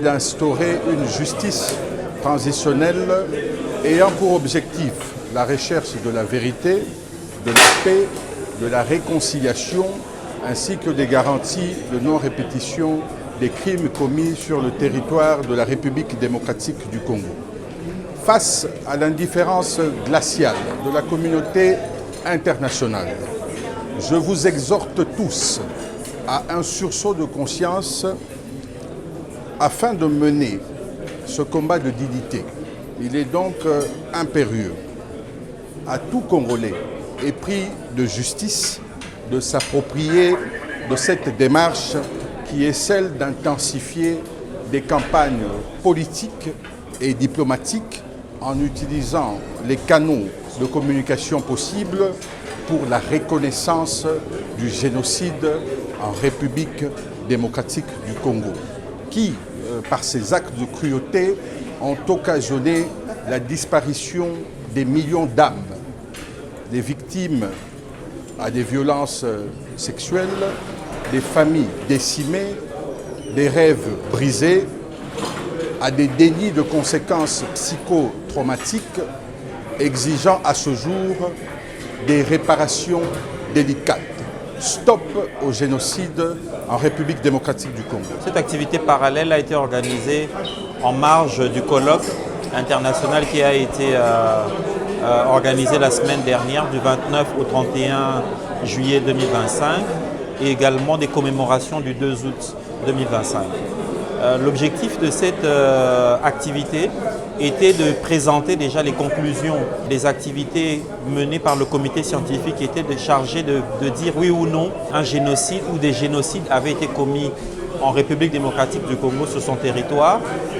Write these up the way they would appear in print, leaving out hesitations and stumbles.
D'instaurer une justice transitionnelle ayant pour objectif la recherche de la vérité, de la paix, de la réconciliation, ainsi que des garanties de non-répétition des crimes commis sur le territoire de la République démocratique du Congo. Face à l'indifférence glaciale de la communauté internationale, je vous exhorte tous à un sursaut de conscience afin de mener ce combat de dignité. Il est donc impérieux à tout Congolais épris de justice de s'approprier de cette démarche qui est celle d'intensifier des campagnes politiques et diplomatiques en utilisant les canaux de communication possibles pour la reconnaissance du génocide en République démocratique du Congo, qui, par ces actes de cruauté, ont occasionné la disparition des millions d'âmes, des victimes à des violences sexuelles, des familles décimées, des rêves brisés, à des dénis de conséquences psychotraumatiques, exigeant à ce jour des réparations délicates. Stop au génocide en République démocratique du Congo. Cette activité parallèle a été organisée en marge du colloque international qui a été organisé la semaine dernière, du 29 au 31 juillet 2025, et également des commémorations du 2 août 2025. L'objectif de cette activité était de présenter déjà les conclusions des activités menées par le comité scientifique qui était chargé de dire oui ou non un génocide ou des génocides avaient été commis en République démocratique du Congo sur son territoire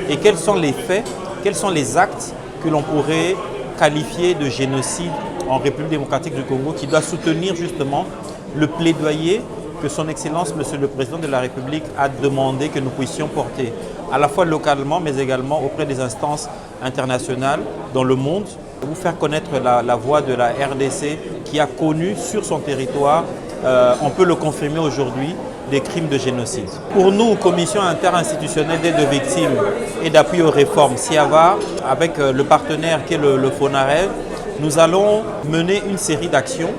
et quels sont les faits, quels sont les actes que l'on pourrait qualifier de génocide en République démocratique du Congo qui doit soutenir justement le plaidoyer que son Excellence, Monsieur le Président de la République, a demandé que nous puissions porter, à la fois localement, mais également auprès des instances internationales dans le monde, pour faire connaître la voix de la RDC qui a connu sur son territoire, on peut le confirmer aujourd'hui, des crimes de génocide. Pour nous, Commission interinstitutionnelle d'aide aux victimes et d'appui aux réformes, CIAVA, avec le partenaire qui est le FONAREV, nous allons mener une série d'actions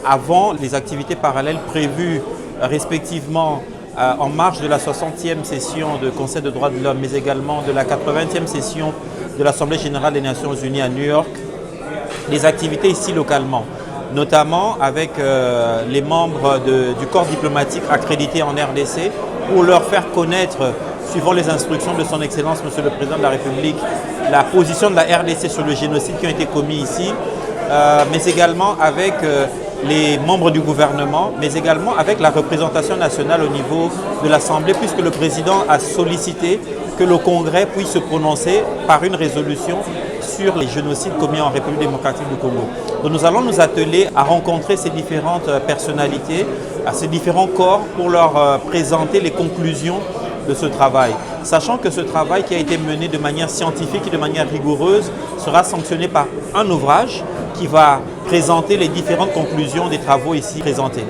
avant les activités parallèles prévues respectivement en marge de la 60e session du Conseil des droits de l'homme, mais également de la 80e session de l'Assemblée générale des Nations unies à New York, les activités ici localement, notamment avec les membres du corps diplomatique accrédité en RDC pour leur faire connaître, suivant les instructions de son Excellence, Monsieur le Président de la République, la position de la RDC sur le génocide qui a été commis ici, mais également avec les membres du gouvernement, mais également avec la représentation nationale au niveau de l'Assemblée, puisque le Président a sollicité que le Congrès puisse se prononcer par une résolution sur les génocides commis en République démocratique du Congo. Donc nous allons nous atteler à rencontrer ces différentes personnalités, à ces différents corps pour leur présenter les conclusions de ce travail, sachant que ce travail qui a été mené de manière scientifique et de manière rigoureuse sera sanctionné par un ouvrage qui va présenter les différentes conclusions des travaux ici présentés.